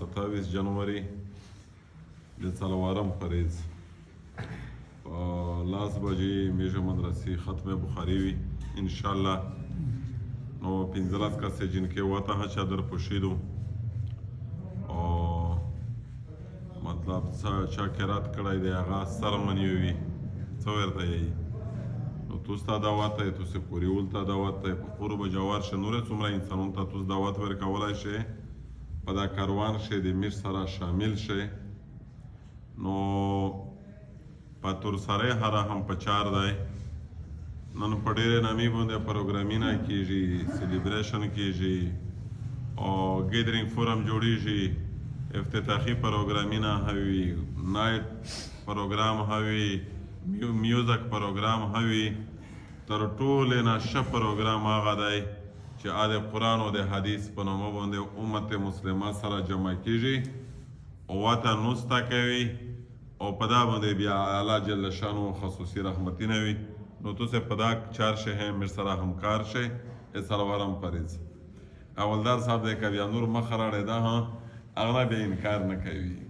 27 جنوري د څلورم فریض په 10 بجې میژه مدرسې ختم بخاري وي انشاءالله. نو 15 کسې جنکې وته چادر پوشیدو او مطلب چا قرات کړی دی هغه سرمنی وي څه ورته یي نو توس ته دعوت دی، توس پوریول ته دعوت دی، په خورو به جوار شه نورې څومره انسانونو ته توس دعوت ورکولی شئ په دا کاروان شئ د میر سره شامل شئ. نو په تورسرۍ هره هم په چار دی نن په ډېرې نامې باندې پروګرامونه کېږي، سیلیبریشن کېږي او ګیدرینګ فورم جوړېږي، افتتاحي پروګرامونه هوي، نایټ پروګرام هوي، میوزک پروګرام هوي. تر ټولې نه ښه پروګرام هغه دی چې د قرآن او د حدیث په نومه باندې امت مسلمه سره جمع کېږي او ورته نوسته کوي او په دا باندې بیا الله جل شانو خصوصي رحمتونه وي. نو تاسې په دا چار شئ میر سره همکار شئ. څلورم فریض اولدار صاحب دی که بیا نور مخ راړی دا هغه بیا انکار نه کوي.